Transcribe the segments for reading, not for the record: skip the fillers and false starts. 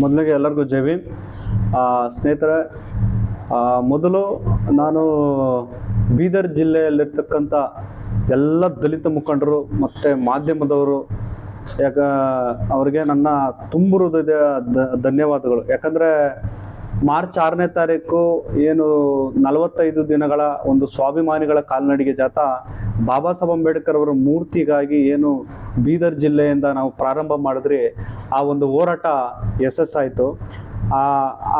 ಮೊದಲಿಗೆ ಎಲ್ಲರಿಗೂ ಜೈ ಭೀಮ್. ಸ್ನೇಹಿತರೆ, ಮೊದಲು ನಾನು ಬೀದರ್ ಜಿಲ್ಲೆಯಲ್ಲಿರ್ತಕ್ಕಂಥ ಎಲ್ಲ ದಲಿತ ಮುಖಂಡರು ಮತ್ತು ಮಾಧ್ಯಮದವರು ಅವರಿಗೆ ನನ್ನ ತುಂಬು ಹೃದಯದ ಧನ್ಯವಾದಗಳು. ಯಾಕಂದರೆ ಮಾರ್ಚ್ 6ನೇ ತಾರೀಕು ಏನು 45 ದಿನಗಳ ಒಂದು ಸ್ವಾಭಿಮಾನಿಗಳ ಕಾಲ್ನಡಿಗೆ ಜಾಥಾ ಬಾಬಾ ಸಾಹೇಬ್ ಅಂಬೇಡ್ಕರ್ ಅವರ ಮೂರ್ತಿಗಾಗಿ ಏನು ಬೀದರ್ ಜಿಲ್ಲೆಯಿಂದ ನಾವು ಪ್ರಾರಂಭ ಮಾಡಿದ್ರಿ, ಆ ಒಂದು ಹೋರಾಟ ಯಶಸ್ಸಾಯಿತು.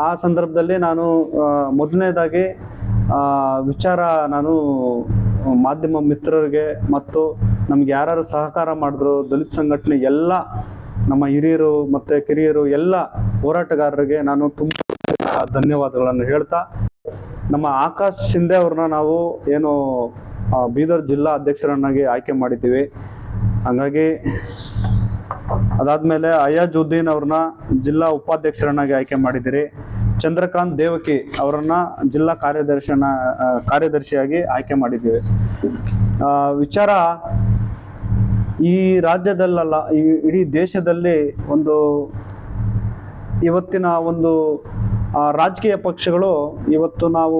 ಆ ಸಂದರ್ಭದಲ್ಲಿ ನಾನು ಮೊದಲನೇದಾಗಿ ವಿಚಾರ ನಾನು ಮಾಧ್ಯಮ ಮಿತ್ರರಿಗೆ ಮತ್ತು ನಮ್ಗೆ ಯಾರು ಸಹಕಾರ ಮಾಡಿದ್ರು ದಲಿತ ಸಂಘಟನೆ ಎಲ್ಲ ನಮ್ಮ ಹಿರಿಯರು ಮತ್ತು ಕಿರಿಯರು ಎಲ್ಲ ಹೋರಾಟಗಾರರಿಗೆ ನಾನು ತುಂಬ ಧನ್ಯವಾದಗಳನ್ನು ಹೇಳ್ತಾ, ನಮ್ಮ ಆಕಾಶ್ ಶಿಂದೆ ಅವ್ರನ್ನ ನಾವು ಏನು ಬೀದರ್ ಜಿಲ್ಲಾ ಅಧ್ಯಕ್ಷರನ್ನಾಗಿ ಆಯ್ಕೆ ಮಾಡಿದ್ದೀವಿ. ಹಂಗಾಗಿ ಅದಾದ್ಮೇಲೆ ಅಯಾಜುದ್ದೀನ್ ಅವ್ರನ್ನ ಜಿಲ್ಲಾ ಉಪಾಧ್ಯಕ್ಷರನ್ನಾಗಿ ಆಯ್ಕೆ ಮಾಡಿದ್ದೀರಿ. ಚಂದ್ರಕಾಂತ್ ದೇವಕಿ ಅವರನ್ನ ಜಿಲ್ಲಾ ಕಾರ್ಯದರ್ಶಿಯಾಗಿ ಆಯ್ಕೆ ಮಾಡಿದ್ದೀವಿ. ವಿಚಾರ ಈ ರಾಜ್ಯದಲ್ಲ, ಈ ಇಡೀ ದೇಶದಲ್ಲಿ ಒಂದು ಇವತ್ತಿನ ಒಂದು ರಾಜಕೀಯ ಪಕ್ಷಗಳು ಇವತ್ತು ನಾವು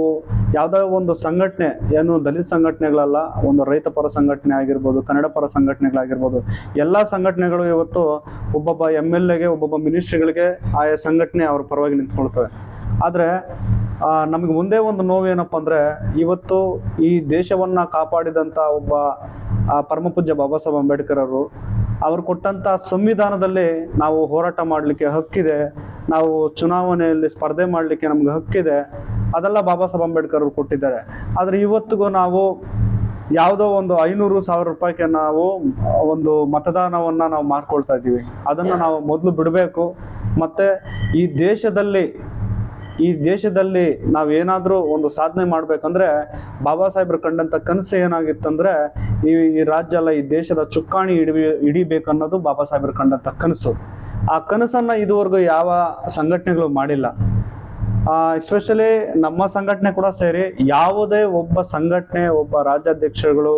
ಯಾವುದೋ ಒಂದು ಸಂಘಟನೆ, ಏನು ದಲಿತ ಸಂಘಟನೆಗಳಲ್ಲ, ಒಂದು ರೈತ ಪರ ಸಂಘಟನೆ ಆಗಿರ್ಬೋದು, ಕನ್ನಡ ಪರ ಸಂಘಟನೆಗಳಾಗಿರ್ಬೋದು, ಎಲ್ಲ ಸಂಘಟನೆಗಳು ಇವತ್ತು ಒಬ್ಬೊಬ್ಬ MLAಗೆ ಒಬ್ಬೊಬ್ಬ ಮಿನಿಸ್ಟ್ರಿಗಳಿಗೆ ಆಯಾ ಸಂಘಟನೆ ಅವ್ರ ಪರವಾಗಿ ನಿಂತ್ಕೊಳ್ತವೆ. ಆದರೆ ನಮಗೆ ಮುಂದೆ ಒಂದು ನೋವೇನಪ್ಪ ಅಂದರೆ, ಇವತ್ತು ಈ ದೇಶವನ್ನು ಕಾಪಾಡಿದಂಥ ಒಬ್ಬ ಪರಮಪೂಜ್ಯ ಬಾಬಾ ಸಾಹೇಬ್ ಅಂಬೇಡ್ಕರ್ ಅವರು ಕೊಟ್ಟಂಥ ಸಂವಿಧಾನದಲ್ಲಿ ನಾವು ಹೋರಾಟ ಮಾಡಲಿಕ್ಕೆ ಹಕ್ಕಿದೆ, ನಾವು ಚುನಾವಣೆಯಲ್ಲಿ ಸ್ಪರ್ಧೆ ಮಾಡಲಿಕ್ಕೆ ನಮ್ಗೆ ಹಕ್ಕಿದೆ, ಅದೆಲ್ಲ ಬಾಬಾ ಸಾಹೇಬ್ ಅಂಬೇಡ್ಕರ್ ಅವರು ಕೊಟ್ಟಿದ್ದಾರೆ. ಆದರೆ ಇವತ್ತಿಗೂ ನಾವು ಯಾವುದೋ ಒಂದು 500,000 ರೂಪಾಯಿಗೆ ನಾವು ಒಂದು ಮತದಾನವನ್ನು ನಾವು ಮಾರ್ಕೊಳ್ತಾ ಇದ್ದೀವಿ. ಅದನ್ನು ನಾವು ಮೊದಲು ಬಿಡಬೇಕು. ಮತ್ತು ಈ ದೇಶದಲ್ಲಿ ನಾವೇನಾದರೂ ಒಂದು ಸಾಧನೆ ಮಾಡ್ಬೇಕಂದ್ರೆ ಬಾಬಾ ಸಾಹೇಬ್ರು ಕಂಡಂಥ ಕನಸು ಏನಾಗಿತ್ತಂದ್ರೆ ಈ ರಾಜ್ಯ ಅಲ್ಲ, ಈ ದೇಶದ ಚುಕ್ಕಾಣಿ ಹಿಡಿಬೇಕನ್ನೋದು ಬಾಬಾ ಸಾಹೇಬ್ರು ಕಂಡಂಥ ಕನಸು. ಆ ಕನಸನ್ನ ಇದುವರೆಗೂ ಯಾವ ಸಂಘಟನೆಗಳು ಮಾಡಿಲ್ಲ. ಎಸ್ಪೆಷಲಿ ನಮ್ಮ ಸಂಘಟನೆ ಕೂಡ ಸೇರಿ ಯಾವುದೇ ಒಬ್ಬ ಸಂಘಟನೆ, ಒಬ್ಬ ರಾಜ್ಯಾಧ್ಯಕ್ಷರುಗಳು,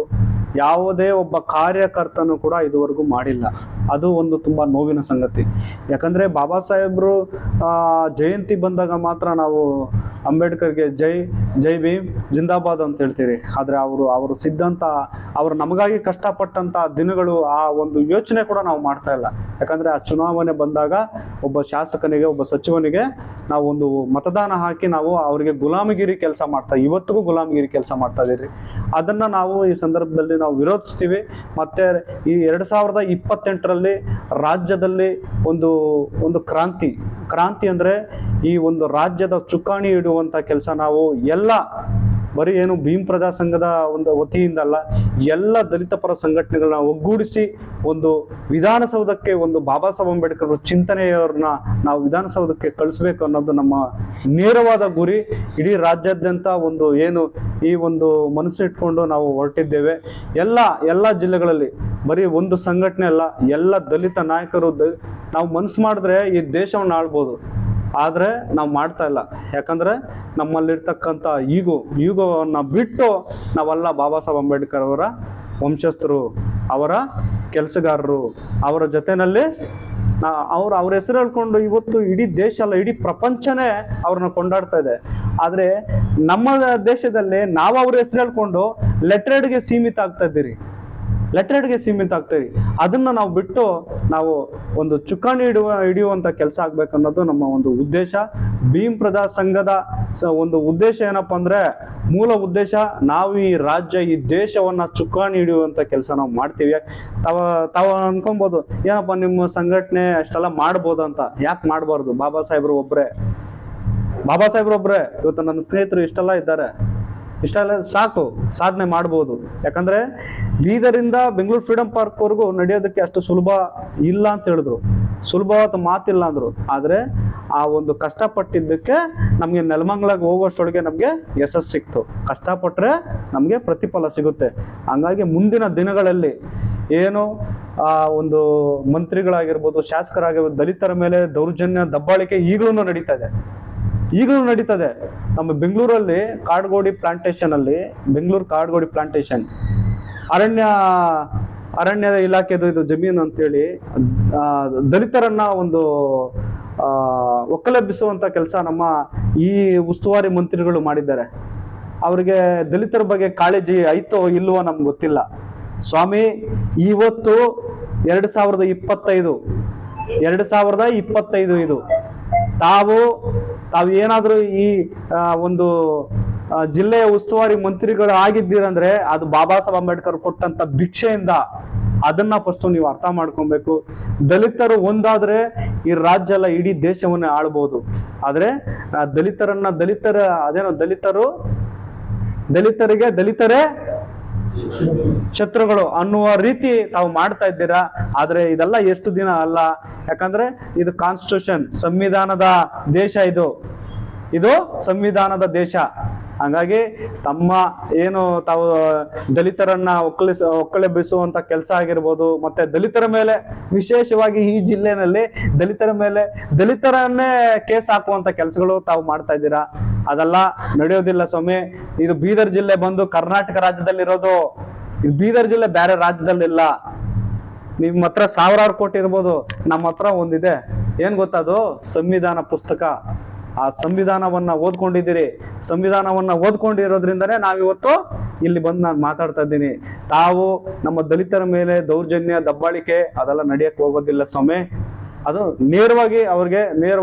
ಯಾವುದೇ ಒಬ್ಬ ಕಾರ್ಯಕರ್ತನೂ ಕೂಡ ಇದುವರೆಗೂ ಮಾಡಿಲ್ಲ. ಅದು ಒಂದು ತುಂಬಾ ನೋವಿನ ಸಂಗತಿ. ಯಾಕಂದ್ರೆ ಬಾಬಾ ಸಾಹೇಬ್ರು ಜಯಂತಿ ಬಂದಾಗ ಮಾತ್ರ ನಾವು ಅಂಬೇಡ್ಕರ್ಗೆ ಜೈ ಭೀಮ್ ಜಿಂದಾಬಾದ್ ಅಂತ ಹೇಳ್ತೀರಿ. ಆದ್ರೆ ಅವರು ಸಿದ್ಧಾಂತ, ಅವರು ನಮಗಾಗಿ ಕಷ್ಟಪಟ್ಟಂತ ದಿನಗಳು, ಆ ಒಂದು ಯೋಚನೆ ಕೂಡ ನಾವು ಮಾಡ್ತಾ ಇಲ್ಲ. ಯಾಕಂದ್ರೆ ಆ ಚುನಾವಣೆ ಬಂದಾಗ ಒಬ್ಬ ಶಾಸಕನಿಗೆ, ಒಬ್ಬ ಸಚಿವನಿಗೆ ನಾವು ಒಂದು ಮತದಾನ ಹಾಕಿ ನಾವು ಅವರಿಗೆ ಗುಲಾಮಗಿರಿ ಕೆಲಸ ಇವತ್ತಿಗೂ ಗುಲಾಮಗಿರಿ ಕೆಲಸ ಮಾಡ್ತಾ ಇದೀರಿ. ಅದನ್ನ ನಾವು ಈ ಸಂದರ್ಭದಲ್ಲಿ ನಾವು ವಿರೋಧಿಸ್ತೀವಿ. ಮತ್ತೆ ಈ 2028ರಲ್ಲಿ ರಾಜ್ಯದಲ್ಲಿ ಒಂದು ಕ್ರಾಂತಿ ಅಂದ್ರೆ ಈ ಒಂದು ರಾಜ್ಯದ ಚುಕ್ಕಾಣಿ ಇಡುವಂತ ಕೆಲಸ ನಾವು ಎಲ್ಲ ಬರೀ ಏನು ಭೀಮ್ ಪ್ರಜಾ ಸಂಘದ ಒಂದು ವತಿಯಿಂದಲ್ಲ, ಎಲ್ಲ ದಲಿತ ಪರ ಸಂಘಟನೆಗಳನ್ನ ಒಗ್ಗೂಡಿಸಿ ಒಂದು ವಿಧಾನಸೌಧಕ್ಕೆ ಒಂದು ಬಾಬಾ ಸಾಹೇಬ್ ಅಂಬೇಡ್ಕರ್ ಚಿಂತನೆಯವ್ರನ್ನ ನಾವು ವಿಧಾನಸೌಧಕ್ಕೆ ಕಳಿಸ್ಬೇಕು ಅನ್ನೋದು ನಮ್ಮ ನೇರವಾದ ಗುರಿ. ಇಡೀ ರಾಜ್ಯಾದ್ಯಂತ ಒಂದು ಏನು ಈ ಒಂದು ಮನಸ್ಸಿಟ್ಕೊಂಡು ನಾವು ಹೊರಟಿದ್ದೇವೆ. ಎಲ್ಲ ಜಿಲ್ಲೆಗಳಲ್ಲಿ ಬರೀ ಒಂದು ಸಂಘಟನೆ ಅಲ್ಲ, ಎಲ್ಲ ದಲಿತ ನಾಯಕರು ನಾವು ಮನಸ್ಸು ಮಾಡಿದ್ರೆ ಈ ದೇಶವನ್ನು ಆಳ್ಬೋದು. ಆದ್ರೆ ನಾವು ಮಾಡ್ತಾ ಇಲ್ಲ. ಯಾಕಂದ್ರೆ ನಮ್ಮಲ್ಲಿರ್ತಕ್ಕಂಥ ಈಗೋವನ್ನ ಬಿಟ್ಟು ನಾವೆಲ್ಲ ಬಾಬಾ ಸಾಹೇಬ್ ಅಂಬೇಡ್ಕರ್ ಅವರ ವಂಶಸ್ಥರು, ಅವರ ಕೆಲಸಗಾರರು, ಅವರ ಜೊತೆನಲ್ಲಿ ಅವ್ರ ಹೆಸರು ಹೇಳ್ಕೊಂಡು ಇವತ್ತು ಇಡೀ ದೇಶ ಅಲ್ಲ, ಇಡೀ ಪ್ರಪಂಚನೇ ಅವ್ರನ್ನ ಕೊಂಡಾಡ್ತಾ ಇದೆ. ಆದ್ರೆ ನಮ್ಮ ದೇಶದಲ್ಲಿ ನಾವು ಅವ್ರ ಹೆಸರು ಹೇಳ್ಕೊಂಡು ಲೆಟ್ರೇಡ್ಗೆ ಸೀಮಿತ ಆಗ್ತಾ ಇದ್ದೀರಿ. ಅದನ್ನ ನಾವು ಬಿಟ್ಟು ನಾವು ಒಂದು ಚುಕ್ಕಾಣಿ ಹಿಡಿಯುವಂತ ಕೆಲಸ ಆಗ್ಬೇಕನ್ನೋದು ನಮ್ಮ ಒಂದು ಉದ್ದೇಶ. ಭೀಮ್ ಪ್ರಜಾ ಸಂಘದ ಒಂದು ಉದ್ದೇಶ ಏನಪ್ಪಾ ಅಂದ್ರೆ, ಮೂಲ ಉದ್ದೇಶ ನಾವು ಈ ರಾಜ್ಯ, ಈ ದೇಶವನ್ನ ಚುಕ್ಕಾಣಿ ಹಿಡಿಯುವಂತ ಕೆಲಸ ನಾವು ಮಾಡ್ತೀವಿ. ತಾವ ಅನ್ಕೊಬಹುದು, ಏನಪ್ಪಾ ನಿಮ್ಮ ಸಂಘಟನೆ ಅಷ್ಟೆಲ್ಲ ಮಾಡ್ಬೋದು ಅಂತ. ಯಾಕೆ ಮಾಡ್ಬಾರ್ದು? ಬಾಬಾ ಸಾಹೇಬ್ರು ಒಬ್ರೆ. ಇವತ್ತು ನನ್ನ ಸ್ನೇಹಿತರು ಇಷ್ಟೆಲ್ಲ ಇದ್ದಾರೆ, ಇಷ್ಟೆಲ್ಲ ಸಾಕು, ಸಾಧನೆ ಮಾಡ್ಬೋದು. ಯಾಕಂದ್ರೆ ಬೀದರಿಂದ ಬೆಂಗಳೂರು ಫ್ರೀಡಂ ಪಾರ್ಕ್ ವರೆಗೂ ನಡೆಯೋದಕ್ಕೆ ಅಷ್ಟು ಸುಲಭ ಇಲ್ಲ ಅಂತ ಹೇಳಿದ್ರು, ಸುಲಭವಾದ ಮಾತಿಲ್ಲ ಅಂದ್ರು. ಆದ್ರೆ ಆ ಒಂದು ಕಷ್ಟಪಟ್ಟಿದ್ದಕ್ಕೆ ನಮ್ಗೆ ನೆಲಮಂಗಲಕ್ಕೆ ಹೋಗೋಷ್ಟೊಳಗೆ ನಮ್ಗೆ ಯಶಸ್ಸು ಸಿಕ್ತು. ಕಷ್ಟಪಟ್ರೆ ನಮ್ಗೆ ಪ್ರತಿಫಲ ಸಿಗುತ್ತೆ. ಹಂಗಾಗಿ ಮುಂದಿನ ದಿನಗಳಲ್ಲಿ ಏನು ಒಂದು ಮಂತ್ರಿಗಳಾಗಿರ್ಬೋದು, ಶಾಸಕರಾಗಿರ್ಬೋದು, ದಲಿತರ ಮೇಲೆ ದೌರ್ಜನ್ಯ, ದಬ್ಬಾಳಿಕೆ ಈಗಲೂ ನಡೀತದೆ. ನಮ್ಮ ಬೆಂಗಳೂರಲ್ಲಿ ಬೆಂಗಳೂರು ಕಾಡ್ಗೋಡಿ ಪ್ಲಾಂಟೇಶನ್ ಅರಣ್ಯದ ಇಲಾಖೆದು ಇದು ಜಮೀನು ಅಂತೇಳಿ ದಲಿತರನ್ನ ಒಂದು ಒಕ್ಕಲೆಬ್ಬಿಸುವಂತ ಕೆಲಸ ನಮ್ಮ ಈ ಉಸ್ತುವಾರಿ ಮಂತ್ರಿಗಳು ಮಾಡಿದ್ದಾರೆ. ಅವ್ರಿಗೆ ದಲಿತರ ಬಗ್ಗೆ ಕಾಳಜಿ ಐತೋ ಇಲ್ವೋ ನಮ್ಗೆ ಗೊತ್ತಿಲ್ಲ. ಸ್ವಾಮಿ, ಇವತ್ತು 2025 ಇದು ತಾವು ಏನಾದ್ರೂ ಈ ಒಂದು ಜಿಲ್ಲೆಯ ಉಸ್ತುವಾರಿ ಮಂತ್ರಿಗಳು ಆಗಿದ್ದೀರಂದ್ರೆ ಅದು ಬಾಬಾ ಸಾಹೇಬ್ ಅಂಬೇಡ್ಕರ್ ಕೊಟ್ಟಂತ ಭಿಕ್ಷೆಯಿಂದ. ಅದನ್ನ ಫಸ್ಟ್ ನೀವು ಅರ್ಥ ಮಾಡ್ಕೊಬೇಕು. ದಲಿತರು ಒಂದಾದ್ರೆ ಈ ರಾಜ್ಯ ಅಲ್ಲ ಇಡೀ ದೇಶವನ್ನೇ ಆಳ್ಬಹುದು. ಆದ್ರೆ ದಲಿತರಿಗೆ ದಲಿತರೇ ಶತ್ರುಗಳು ಅನ್ನುವ ರೀತಿ ತಾವು ಮಾಡ್ತಾ ಇದ್ದೀರಾ. ಆದ್ರೆ ಇದೆಲ್ಲ ಎಷ್ಟು ದಿನ ಅಲ್ಲ. ಯಾಕಂದ್ರೆ ಇದು ಕಾನ್ಸ್ಟಿಟ್ಯೂಷನ್, ಸಂವಿಧಾನದ ದೇಶ, ಇದು ಸಂವಿಧಾನದ ದೇಶ. ಹಾಗಾಗಿ ತಾವು ದಲಿತರನ್ನ ಒಕ್ಕಲೆಬ್ಬಿಸುವಂತ ಕೆಲಸ ಆಗಿರ್ಬೋದು, ಮತ್ತೆ ದಲಿತರ ಮೇಲೆ ವಿಶೇಷವಾಗಿ ಈ ಜಿಲ್ಲೆನಲ್ಲಿ ದಲಿತರನ್ನೇ ಕೇಸ್ ಹಾಕುವಂತ ಕೆಲಸಗಳು ತಾವು ಮಾಡ್ತಾ ಇದ್ದೀರಾ. ಅದೆಲ್ಲ ನಡೆಯೋದಿಲ್ಲ ಸ್ವಾಮಿ. ಇದು ಬೀದರ್ ಜಿಲ್ಲೆ ಬಂದು ಕರ್ನಾಟಕ ರಾಜ್ಯದಲ್ಲಿ ಇರೋದು. ಇದು ಬೀದರ್ ಜಿಲ್ಲೆ ಬೇರೆ ರಾಜ್ಯದಲ್ಲಿಲ್ಲ. ನಿಮ್ಮ ಹತ್ರ 1000 ಕೋಟಿ ಇರ್ಬೋದು, ನಮ್ಮ ಹತ್ರ ಒಂದಿದೆ. ಏನ್ ಗೊತ್ತದು? ಸಂವಿಧಾನ ಪುಸ್ತಕ. ಆ ಸಂವಿಧಾನವನ್ನ ಓದ್ಕೊಂಡಿದ್ದೀರಿ. ಸಂವಿಧಾನವನ್ನ ಓದ್ಕೊಂಡಿರೋದ್ರಿಂದನೇ ನಾವಿವತ್ತು ಇಲ್ಲಿ ಬಂದು ನಾನು ಮಾತಾಡ್ತಾ ಇದ್ದೀನಿ. ತಾವು ನಮ್ಮ ದಲಿತರ ಮೇಲೆ ದೌರ್ಜನ್ಯ, ದಬ್ಬಾಳಿಕೆ ಅದೆಲ್ಲ ನಡೆಯಕ್ ಹೋಗೋದಿಲ್ಲ ಸ್ವಾಮಿ. ಅದು ನೇರವಾಗಿ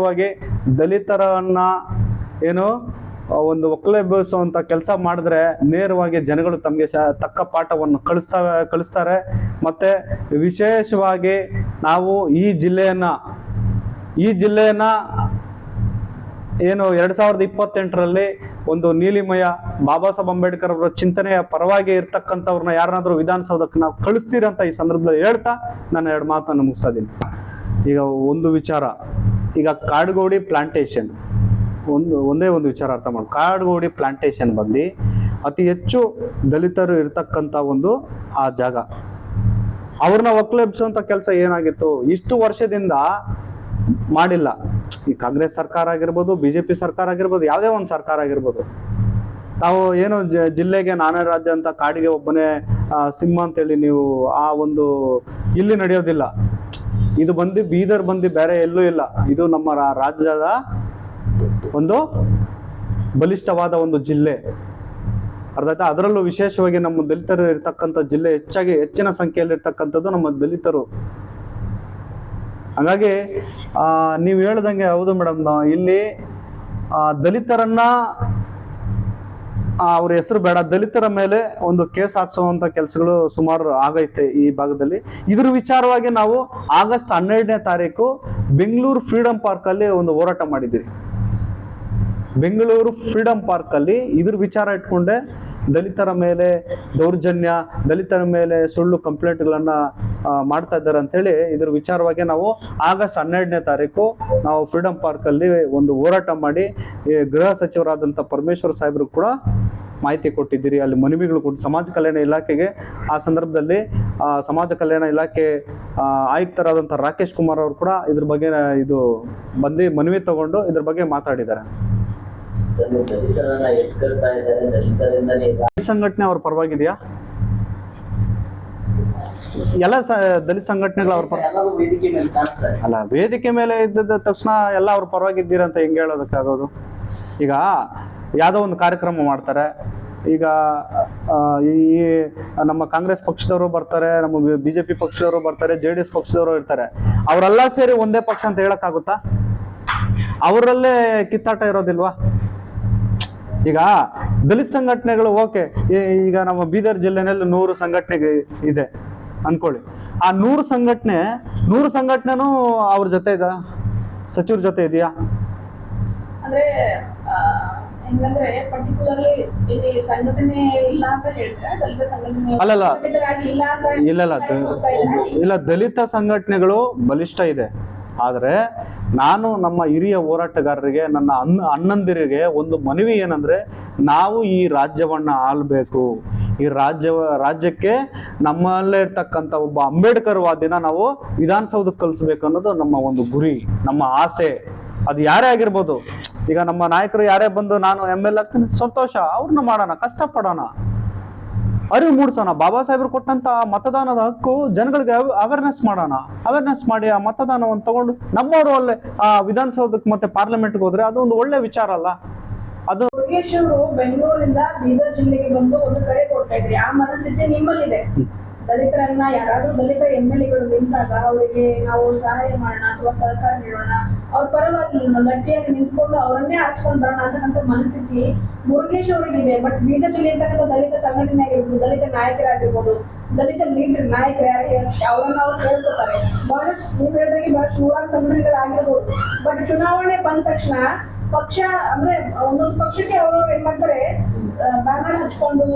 ದಲಿತರನ್ನ ಒಂದು ಒಕ್ಕಲೆಬ್ಬಿಸುವಂತ ಕೆಲಸ ಮಾಡಿದ್ರೆ ನೇರವಾಗಿ ಜನಗಳು ತಮಗೆ ತಕ್ಕ ಪಾಠವನ್ನು ಕಳಿಸ್ತಾರೆ. ಮತ್ತೆ ವಿಶೇಷವಾಗಿ ನಾವು ಈ ಜಿಲ್ಲೆಯನ್ನ 2028ರಲ್ಲಿ ಒಂದು ನೀಲಿಮಯ ಬಾಬಾ ಸಾಹೇಬ್ ಅಂಬೇಡ್ಕರ್ ಅವರ ಚಿಂತನೆಯ ಪರವಾಗಿ ಇರ್ತಕ್ಕಂಥವ್ರನ್ನ ಯಾರನ್ನಾದ್ರೂ ವಿಧಾನಸೌಧಕ್ಕೆ ನಾವು ಕಳಿಸ್ತೀರಂತ ಈ ಸಂದರ್ಭದಲ್ಲಿ ಹೇಳ್ತಾ ನಾನು 2 ಮಾತನ್ನು ಮುಗಿಸ್ತಾ ಇದ್ದೀನಿ. ಈಗ ಒಂದು ವಿಚಾರ, ಈಗ ಕಾಡುಗೋಡಿ ಪ್ಲಾಂಟೇಶನ್, ಒಂದೇ ಒಂದು ವಿಚಾರ ಅರ್ಥ ಮಾಡಿ. ಕಾಡುಗೋಡಿ ಪ್ಲಾಂಟೇಶನ್ ಬಂದು ಅತಿ ಹೆಚ್ಚು ದಲಿತರು ಇರ್ತಕ್ಕಂಥ ಆ ಜಾಗ. ಅವ್ರನ್ನ ಒಕ್ಕಲೆಬ್ಬಿಸುವಂತ ಕೆಲಸ ಏನಾಗಿತ್ತು? ಇಷ್ಟು ವರ್ಷದಿಂದ ಮಾಡಿಲ್ಲ. ಈ ಕಾಂಗ್ರೆಸ್ ಸರ್ಕಾರ ಆಗಿರ್ಬೋದು, ಬಿಜೆಪಿ ಸರ್ಕಾರ ಆಗಿರ್ಬೋದು, ಯಾವುದೇ ಒಂದು ಸರ್ಕಾರ ಆಗಿರ್ಬೋದು, ತಾವು ಜಿಲ್ಲೆಗೆ ನಾನೇ ರಾಜ್ಯ ಅಂತ ಕಾಡಿಗೆ ಒಬ್ಬನೇ ಸಿಂಹ ಅಂತೇಳಿ ನೀವು ಇಲ್ಲಿ ನಡೆಯೋದಿಲ್ಲ. ಇದು ಬೀದರ್ ಬೇರೆ ಎಲ್ಲೂ ಇಲ್ಲ. ಇದು ನಮ್ಮ ರಾಜ್ಯದ ಒಂದು ಬಲಿಷ್ಠವಾದ ಜಿಲ್ಲೆ. ಅರ್ಥ ಆಯ್ತಾ? ಅದರಲ್ಲೂ ವಿಶೇಷವಾಗಿ ನಮ್ಮ ದಲಿತರು ಇರ್ತಕ್ಕಂಥ ಜಿಲ್ಲೆ, ಹೆಚ್ಚಿನ ಸಂಖ್ಯೆಯಲ್ಲಿ ಇರ್ತಕ್ಕಂಥದ್ದು ನಮ್ಮ ದಲಿತರು. ಹಾಗಾಗಿ ನೀವು ಹೇಳ್ದಂಗೆ ಹೌದು ಮೇಡಮ್, ಇಲ್ಲಿ ದಲಿತರನ್ನ ಅವ್ರ ಹೆಸರು ಬೇಡ, ದಲಿತರ ಮೇಲೆ ಒಂದು ಕೇಸ್ ಹಾಕ್ಸುವಂತ ಕೆಲಸಗಳು ಸುಮಾರು ಆಗೈತೆ ಈ ಭಾಗದಲ್ಲಿ. ಇದ್ರ ವಿಚಾರವಾಗಿ ನಾವು ಆಗಸ್ಟ್ 12ನೇ ತಾರೀಕು ಬೆಂಗಳೂರು ಫ್ರೀಡಂ ಪಾರ್ಕ್ ಅಲ್ಲಿ ಒಂದು ಹೋರಾಟ ಮಾಡಿದ್ದೀವಿ. ಬೆಂಗಳೂರು ಫ್ರೀಡಂ ಪಾರ್ಕ್ ಅಲ್ಲಿ ಇದ್ರ ವಿಚಾರ ಇಟ್ಕೊಂಡೆ ದಲಿತರ ಮೇಲೆ ದೌರ್ಜನ್ಯ, ದಲಿತರ ಮೇಲೆ ಸುಳ್ಳು ಕಂಪ್ಲೇಂಟ್ಗಳನ್ನ ಮಾಡ್ತಾ ಇದ್ದಾರೆ ಅಂತೇಳಿ ಇದ್ರ ವಿಚಾರವಾಗಿ ನಾವು ಆಗಸ್ಟ್ 12ನೇ ತಾರೀಕು ನಾವು ಫ್ರೀಡಂ ಪಾರ್ಕ್ ಅಲ್ಲಿ ಒಂದು ಹೋರಾಟ ಮಾಡಿ ಗೃಹ ಸಚಿವರಾದಂಥ ಪರಮೇಶ್ವರ್ ಸಾಹೇಬ್ರು ಕೂಡ ಮಾಹಿತಿ ಕೊಟ್ಟಿದ್ದೀರಿ. ಅಲ್ಲಿ ಮನವಿಗಳು ಕೊಟ್ಟು ಸಮಾಜ ಕಲ್ಯಾಣ ಇಲಾಖೆಗೆ ಆ ಸಂದರ್ಭದಲ್ಲಿ ಸಮಾಜ ಕಲ್ಯಾಣ ಇಲಾಖೆ ಆಯುಕ್ತರಾದಂಥ ರಾಕೇಶ್ ಕುಮಾರ್ ಅವರು ಕೂಡ ಇದ್ರ ಬಗ್ಗೆ ಮನವಿ ತಗೊಂಡು ಇದ್ರ ಬಗ್ಗೆ ಮಾತಾಡಿದ್ದಾರೆ. ಸಂಘಟನೆ ಅವ್ರ ಪರವಾಗಿದೆಯಾ? ಎಲ್ಲ ದಲಿತ ಸಂಘಟನೆಗಳು ಅವ್ರ ಅಲ್ಲ, ವೇದಿಕೆ ಮೇಲೆ ಇದ್ದ ತಕ್ಷಣ ಎಲ್ಲ ಅವ್ರ ಪರವಾಗಿದ್ದೀರಾ ಅಂತ ಹೆಂಗೆ ಹೇಳೋದಕ್ಕಾಗೋದು? ಈಗ ಯಾವುದೋ ಒಂದು ಕಾರ್ಯಕ್ರಮ ಮಾಡ್ತಾರೆ, ಈಗ ಈ ನಮ್ಮ ಕಾಂಗ್ರೆಸ್ ಪಕ್ಷದವರು ಬರ್ತಾರೆ, ನಮ್ಮ ಬಿಜೆಪಿ ಪಕ್ಷದವರು ಬರ್ತಾರೆ, JDS ಪಕ್ಷದವರು ಇರ್ತಾರೆ. ಅವರೆಲ್ಲ ಸೇರಿ ಒಂದೇ ಪಕ್ಷ ಅಂತ ಹೇಳಕ್ಕಾಗುತ್ತಾ? ಅವರಲ್ಲೇ ಕಿತ್ತಾಟ ಇರೋದಿಲ್ವಾ? ಈಗ ದಲಿತ ಸಂಘಟನೆಗಳು ಓಕೆ, ಈಗ ನಮ್ಮ ಬೀದರ್ ಜಿಲ್ಲೆನಲ್ಲಿ 100 ಸಂಘಟನೆ ಇದೆ ಅನ್ಕೊಳ್ಳಿ. ಆ 100 ಸಂಘಟನೆನೂ ಅವ್ರ ಜೊತೆ ಇದೆ, ಸಚಿವರ ಜೊತೆ ಇದೆಯಾ? ಅಂದ್ರೆ ಹೆಂಗಂದ್ರೆ ಪರ್ಟಿಕ್ಯುಲರ್ಲಿ ಇಲ್ಲಿ ಸಂಘಟನೆ ಇಲ್ಲ ಅಂತ ಹೇಳ್ತಾರೆ, ದಲಿತ ಸಂಘಟನೆ ಇಲ್ಲ, ದಲಿತ ಸಂಘಟನೆಗಳು ಬಲಿಷ್ಠ ಇದೆ. ಆದ್ರೆ ನಾನು ನಮ್ಮ ಹಿರಿಯ ಹೋರಾಟಗಾರರಿಗೆ, ನನ್ನ ಅಣ್ಣಂದಿರಿಗೆ ಒಂದು ಮನವಿ ಏನಂದ್ರೆ, ನಾವು ಈ ರಾಜ್ಯವನ್ನ ಆಳ್ಬೇಕು. ಈ ರಾಜ್ಯಕ್ಕೆ ನಮ್ಮಲ್ಲೇ ಇರ್ತಕ್ಕಂಥ ಒಬ್ಬ ಅಂಬೇಡ್ಕರ್ ವಾದಿನ ನಾವು ವಿಧಾನಸೌಧಕ್ಕೆ ಕಳಿಸ್ಬೇಕು ಅನ್ನೋದು ನಮ್ಮ ಒಂದು ಗುರಿ, ನಮ್ಮ ಆಸೆ. ಅದು ಯಾರೇ ಆಗಿರ್ಬೋದು. ಈಗ ನಮ್ಮ ನಾಯಕರು ಯಾರೇ ಬಂದು ನಾನು ML ಆಗ್ತೀನಿ, ಸಂತೋಷ, ಅವ್ರನ್ನ ಮಾಡೋಣ, ಕಷ್ಟಪಡೋಣ. ಅರಿವು ಮೂಡಿಸೋಣ. ಬಾಬಾ ಸಾಹೇಬರು ಕೊಟ್ಟಂತ ಮತದಾನದ ಹಕ್ಕು ಜನಗಳಿಗೆ ಅವೇರ್ನೆಸ್ ಮಾಡೋಣ. ಅವೇರ್ನೆಸ್ ಮಾಡಿ ಆ ಮತದಾನವನ್ನು ತಗೊಂಡು ನಮ್ಮವರು ಅಲ್ಲೇ ಆ ವಿಧಾನಸೌಧಕ್ಕೆ ಮತ್ತೆ ಪಾರ್ಲಿಮೆಂಟ್ಗೆ ಹೋದ್ರೆ ಅದು ಒಂದು ಒಳ್ಳೆ ವಿಚಾರ ಅಲ್ಲ. ಅದು ಮುರುಗೇಶ್ ಅವರು ಬೆಂಗಳೂರಿಂದ ಬೀದರ್ ಜಿಲ್ಲೆಗೆ ಬಂದು ಒಂದು ಕರೆ ಕೊಡ್ತಾ ಇದ್ರಿ, ಆ ಮನಸ್ಥಿತಿ ನಿಮ್ಮಲ್ಲಿದೆ. ದಲಿತರನ್ನ ಯಾರಾದ್ರೂ ದಲಿತ MLA-ಗಳು ನಿಂತಾಗ ಅವರಿಗೆ ನಾವು ಸಹಾಯ ಮಾಡೋಣ ಅಥವಾ ಸಹಕಾರ ನೀಡೋಣ, ಅವ್ರ ಪರವಾಗಿ ಗಟ್ಟಿಯಾಗಿ ನಿಂತ್ಕೊಂಡು ಅವರನ್ನೇ ಆರಿಸ್ಕೊಂಡು ಬರೋಣ ಅಂತಕ್ಕಂಥ ಮನಸ್ಥಿತಿ ಮುರುಗೇಶ್ ಅವರಿಗಿದೆ. ಬಟ್ ಬೀದರ್ ಜಿಲ್ಲೆ ಅಂತಕ್ಕಂಥ ದಲಿತ ಸಂಘಟನೆ ಆಗಿರ್ಬೋದು, ದಲಿತ ನಾಯಕರಾಗಿರ್ಬೋದು, ದಲಿತ ಲೀಡರ್ ನಾಯಕರು ಅವರನ್ನ ಅವ್ರು ಹೇಳ್ಕೊತಾರೆ. ಬಹಳಷ್ಟು ನೀವು ಹೇಳಿದಾಗೆ ಬಹಳಷ್ಟು ನೂರಾರು ಸಂಘಟನೆಗಳಾಗಿರ್ಬೋದು. ಬಟ್ ಚುನಾವಣೆ ಬಂದ ತಕ್ಷಣ ಪಕ್ಷ ಅಂದ್ರೆ ಒಂದೊಂದು ಪಕ್ಷಕ್ಕೆ ಅವರು ಏನ್ ಮಾಡ್ತಾರೆ, ಬ್ಯಾನರ್ ಹಚ್ಕೊಂಡು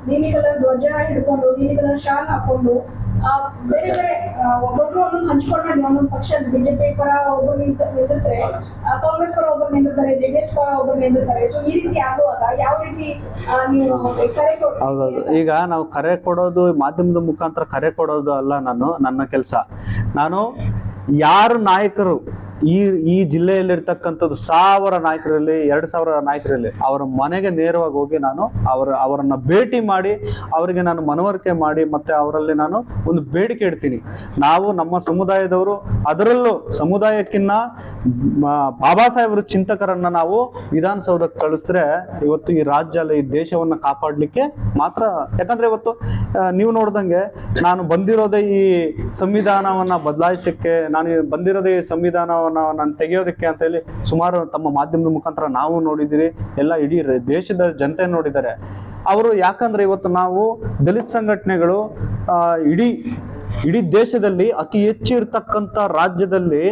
ನೀಲಿ ಕಲರ್ ಧ್ವಜ ಹಿಡ್ಕೊಂಡು ನೀಲಿ ಕಲರ್ ಶಾಲ್ ಹಾಕೊಂಡು ಬೇರೆ ಬೇರೆ ಒಬ್ಬೊಬ್ರು ಒಂದೊಂದು ಹಂಚ್ಕೊಂಡ್ರೆ ಒಂದೊಂದು ಪಕ್ಷ ಬಿಜೆಪಿ ಪರ ಒಬ್ಬರು ನಿಂತಿರ್ತಾರೆ, ಕಾಂಗ್ರೆಸ್ ಪರ ಒಬ್ಬರು ನಿಂತಿರ್ತಾರೆ, JDS ಪರ ಒಬ್ಬರು ನಿಂತಿರ್ತಾರೆ. ಸೊ ಈ ರೀತಿ ಆಗುವಾಗ ಯಾವ ರೀತಿ ನೀವು ಕರೆ ಕೊಡ್ತೀರಿ? ಹೌದೌದು. ಈಗ ನಾವು ಕರೆ ಕೊಡೋದು ಮಾಧ್ಯಮದ ಮುಖಾಂತರ ಕರೆ ಕೊಡೋದು ಅಲ್ಲ ನನ್ನ ಕೆಲಸ. ನಾನು ಯಾರು ನಾಯಕರು ಈ ಜಿಲ್ಲೆಯಲ್ಲಿರ್ತಕ್ಕಂಥದ್ದು 1000 ನಾಯಕರಲ್ಲಿ 2000 ನಾಯಕರಲ್ಲಿ ಅವರ ಮನೆಗೆ ನೇರವಾಗಿ ಹೋಗಿ ನಾನು ಅವರನ್ನ ಭೇಟಿ ಮಾಡಿ ಅವರಿಗೆ ನಾನು ಮನವರಿಕೆ ಮಾಡಿ ಮತ್ತೆ ಅವರಲ್ಲಿ ನಾನು ಒಂದು ಬೇಡಿಕೆ ಇಡ್ತೀನಿ. ನಾವು ನಮ್ಮ ಸಮುದಾಯದವರು, ಅದರಲ್ಲೂ ಸಮುದಾಯಕ್ಕಿನ್ನ ಬಾಬಾ ಸಾಹೇಬರು ಚಿಂತಕರನ್ನ ನಾವು ವಿಧಾನಸೌಧಕ್ಕೆ ಕಳಿಸಿದ್ರೆ ಇವತ್ತು ಈ ರಾಜ್ಯ ಅಲ್ಲ ಈ ದೇಶವನ್ನ ಕಾಪಾಡ್ಲಿಕ್ಕೆ ಮಾತ್ರ. ಯಾಕಂದ್ರೆ ಇವತ್ತು ನೀವು ನೋಡ್ದಂಗೆ ನಾನು ಬಂದಿರೋದೇ ಈ ಸಂವಿಧಾನವನ್ನ ಬದಲಾಯಿಸಕ್ಕೆ, ನಾನು ಬಂದಿರೋದೇ ಈ ಸಂವಿಧಾನ ನಾನು ತೆಗೆಯೋದಕ್ಕೆ ಅಂತ ಹೇಳಿ ಸುಮಾರು ತಮ್ಮ ಮಾಧ್ಯಮದ ಮುಖಾಂತರ ನಾವು ನೋಡಿದಿರಿ, ಎಲ್ಲ ಇಡೀ ದೇಶದ ಜನತೆ ನೋಡಿದ್ದಾರೆ ಅವರು. ಯಾಕಂದ್ರೆ ಇವತ್ತು ನಾವು ದಲಿತ ಸಂಘಟನೆಗಳು ಇಡೀ ದೇಶದಲ್ಲಿ ಅತಿ ಹೆಚ್ಚು ಇರ್ತಕ್ಕಂಥ ರಾಜ್ಯದಲ್ಲಿ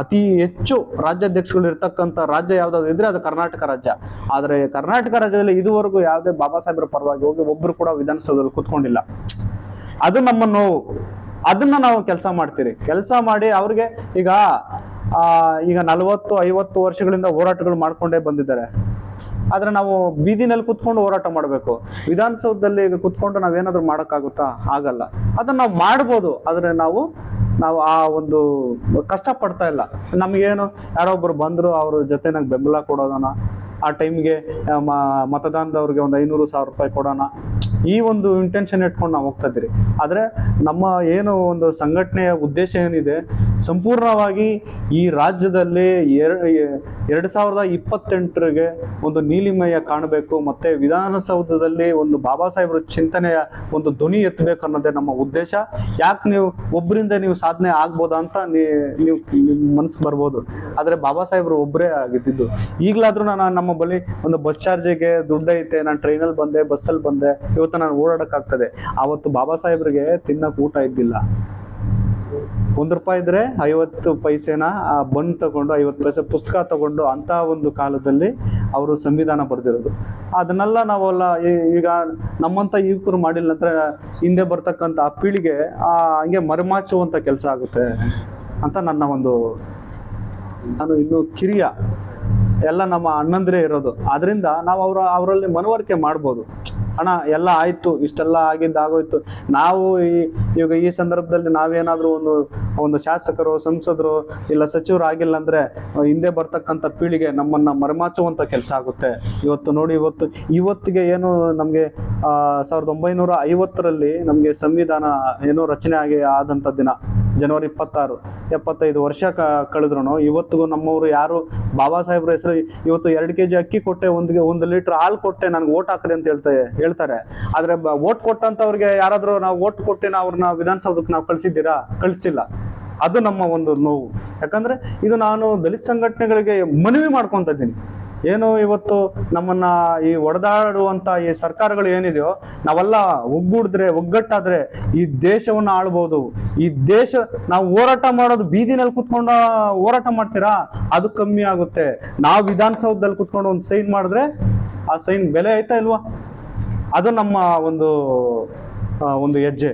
ಅತಿ ಹೆಚ್ಚು ರಾಜ್ಯಾಧ್ಯಕ್ಷಗಳು ಇರ್ತಕ್ಕಂಥ ರಾಜ್ಯ ಯಾವ್ದಾದ್ರು ಇದ್ರೆ ಅದು ಕರ್ನಾಟಕ ರಾಜ್ಯ. ಆದ್ರೆ ಕರ್ನಾಟಕ ರಾಜ್ಯದಲ್ಲಿ ಇದುವರೆಗೂ ಯಾವುದೇ ಬಾಬಾ ಸಾಹೇಬ್ರ ಪರವಾಗಿ ಹೋಗಿ ಒಬ್ರು ಕೂಡ ವಿಧಾನಸೌಧದಲ್ಲಿ ಕೂತ್ಕೊಂಡಿಲ್ಲ. ಅದು ನಮ್ಮ ನೋವು. ಅದನ್ನ ನಾವು ಕೆಲಸ ಮಾಡ್ತೀರಿ. ಕೆಲಸ ಮಾಡಿ ಅವ್ರಿಗೆ ಈಗ 40-50 ವರ್ಷಗಳಿಂದ ಹೋರಾಟಗಳು ಮಾಡ್ಕೊಂಡೇ ಬಂದಿದ್ದಾರೆ. ಆದ್ರೆ ನಾವು ಬೀದಿನಲ್ಲಿ ಕುತ್ಕೊಂಡು ಹೋರಾಟ ಮಾಡ್ಬೇಕು. ವಿಧಾನಸೌಧದಲ್ಲಿ ಈಗ ಕುತ್ಕೊಂಡು ನಾವೇನಾದ್ರೂ ಮಾಡಕ್ಕಾಗುತ್ತಾ? ಆಗಲ್ಲ. ಅದನ್ನ ನಾವು ಮಾಡ್ಬೋದು, ಆದ್ರೆ ನಾವು ಆ ಒಂದು ಕಷ್ಟ ಪಡ್ತಾ ಇಲ್ಲ. ನಮ್ಗೇನು ಯಾರೊಬ್ರು ಬಂದ್ರು ಅವ್ರ ಜೊತೆ ನಂಗೆ ಬೆಂಬಲ ಕೊಡೋದನ್ನ, ಆ ಟೈಮ್ಗೆ ಮತದಾನದವ್ರಿಗೆ ಒಂದು 500,000 ರೂಪಾಯಿ ಕೊಡೋಣ, ಈ ಒಂದು ಇಂಟೆನ್ಷನ್ ಇಟ್ಕೊಂಡು ನಾವು ಹೋಗ್ತಾ ಇದ್ದೀರಿ. ಆದ್ರೆ ನಮ್ಮ ಏನು ಒಂದು ಸಂಘಟನೆಯ ಉದ್ದೇಶ ಏನಿದೆ, ಸಂಪೂರ್ಣವಾಗಿ ಈ ರಾಜ್ಯದಲ್ಲಿ 2028ರಿಗೆ ಒಂದು ನೀಲಿಮಯ ಕಾಣಬೇಕು, ಮತ್ತೆ ವಿಧಾನಸೌಧದಲ್ಲಿ ಒಂದು ಬಾಬಾ ಸಾಹೇಬ್ರ ಚಿಂತನೆಯ ಒಂದು ಧ್ವನಿ ಎತ್ತಬೇಕು ಅನ್ನೋದೇ ನಮ್ಮ ಉದ್ದೇಶ. ಯಾಕೆ ನೀವು ಒಬ್ಬರಿಂದ ನೀವು ಸಾಧನೆ ಆಗ್ಬೋದಾ ಅಂತ ನೀವು ಮನ್ಸಿಗೆ ಬರ್ಬೋದು, ಆದ್ರೆ ಬಾಬಾ ಸಾಹೇಬ್ರು ಒಬ್ಬರೇ ಆಗಿದ್ದು. ಈಗಲಾದ್ರೂ ನಮ್ಮ ಬಳಿ ಒಂದು ಬಸ್ ಚಾರ್ಜಿಗೆ ದುಡ್ಡು ಐತೆ, ನಾನು ಟ್ರೈನಲ್ಲಿ ಬಂದೆ, ಬಸ್ಸಲ್ಲಿ ಬಂದೆ, ಇವತ್ತು ನಾನು ಓಡಾಡಕ್ಕಾಗ್ತದೆ. ಆವತ್ತು ಬಾಬಾ ಸಾಹೇಬ್ರಿಗೆ ತಿನ್ನಕ್ ಊಟ ಇದ್ದಿಲ್ಲ. ₹1 ಇದ್ರೆ 50 ಪೈಸೆನ ಬನ್ ತಗೊಂಡು 50 ಪೈಸೆ ಪುಸ್ತಕ ತಗೊಂಡು ಅಂತ ಒಂದು ಕಾಲದಲ್ಲಿ ಅವರು ಸಂವಿಧಾನ ಬರೆದಿರೋದು. ಅದನ್ನೆಲ್ಲ ನಾವೆಲ್ಲ ಈಗ ನಮ್ಮಂತ ಯುವಕರು ಮಾಡಿಲ್ಲ ಅಂದ್ರೆ ಹಿಂದೆ ಬರ್ತಕ್ಕಂಥ ಆ ಪೀಳಿಗೆ ಹಂಗೆ ಮರೆಮಾಚುವಂತ ಕೆಲಸ ಆಗುತ್ತೆ ಅಂತ ನನ್ನ ಒಂದು. ನಾನು ಇನ್ನು ಕಿರಿಯ, ಎಲ್ಲ ನಮ್ಮ ಅಣ್ಣಂದಿರೇ ಇರೋದು. ಆದ್ರಿಂದ ನಾವು ಅವರಲ್ಲಿ ಮನವರಿಕೆ ಮಾಡ್ಬೋದು. ಅಣ್ಣ ಎಲ್ಲ ಆಯ್ತು, ಇಷ್ಟೆಲ್ಲ ಆಗೋಯ್ತು. ನಾವು ಈಗ ಈ ಸಂದರ್ಭದಲ್ಲಿ ನಾವೇನಾದ್ರೂ ಒಂದು ಶಾಸಕರು, ಸಂಸದರು ಇಲ್ಲ ಸಚಿವರು ಆಗಿಲ್ಲ ಅಂದ್ರೆ ಹಿಂದೆ ಬರ್ತಕ್ಕಂಥ ಪೀಳಿಗೆ ನಮ್ಮನ್ನ ಮರೆಮಾಚುವಂತ ಕೆಲಸ ಆಗುತ್ತೆ. ಇವತ್ತು ನೋಡಿ, ಇವತ್ತಿಗೆ ಏನು ನಮ್ಗೆ 1950ರಲ್ಲಿ ನಮ್ಗೆ ಸಂವಿಧಾನ ಏನೋ ರಚನೆ ಆದಂತ ದಿನ ಜನವರಿ 26, 75 ವರ್ಷ ಕಳೆದ್ರು ಇವತ್ತಿಗೂ ನಮ್ಮವರು ಯಾರು ಬಾಬಾ ಸಾಹೇಬ್ರ ಹೆಸರು ಇವತ್ತು 2 kg ಅಕ್ಕಿ ಕೊಟ್ಟೆ, 1 ಲೀಟರ್ ಹಾಲು ಕೊಟ್ಟೆ, ನನ್ಗೆ ಓಟ್ ಹಾಕ್ರಿ ಅಂತ ಹೇಳ್ತಾರೆ. ಆದ್ರೆ ಓಟ್ ಕೊಟ್ಟಂತವ್ರಿಗೆ ಯಾರಾದ್ರೂ ನಾವು ಓಟ್ ಕೊಟ್ಟೆ ಅವ್ರನ್ನ ವಿಧಾನಸೌಧಕ್ಕೆ ನಾವು ಕಳಿಸಿಲ್ಲ. ಅದು ನಮ್ಮ ಒಂದು ನೋವು. ಯಾಕಂದ್ರೆ ಇದು ನಾನು ದಲಿತ ಸಂಘಟನೆಗಳಿಗೆ ಮನವಿ ಮಾಡ್ಕೊಂತ ಇದ್ದೀನಿ. ಏನು ಇವತ್ತು ನಮ್ಮನ್ನ ಈ ಒಡೆದಾಡುವಂತ ಈ ಸರ್ಕಾರಗಳು ಏನಿದೆಯೋ, ನಾವೆಲ್ಲ ಒಗ್ಗಟ್ಟಾದ್ರೆ ಈ ದೇಶವನ್ನ ಆಳ್ಬಹುದು. ಈ ದೇಶ ನಾವು ಹೋರಾಟ ಮಾಡೋದು ಬೀದಿನಲ್ಲಿ ಕುತ್ಕೊಂಡು ಹೋರಾಟ ಮಾಡ್ತೀರಾ, ಅದು ಕಮ್ಮಿ ಆಗುತ್ತೆ. ನಾವು ವಿಧಾನಸೌಧದಲ್ಲಿ ಕುತ್ಕೊಂಡು ಒಂದು ಸೈನ್ ಮಾಡಿದ್ರೆ ಆ ಸೈನ್ ಬೆಲೆ ಆಯ್ತಾ ಇಲ್ವಾ? ಅದು ನಮ್ಮ ಒಂದು ಹೆಜ್ಜೆ.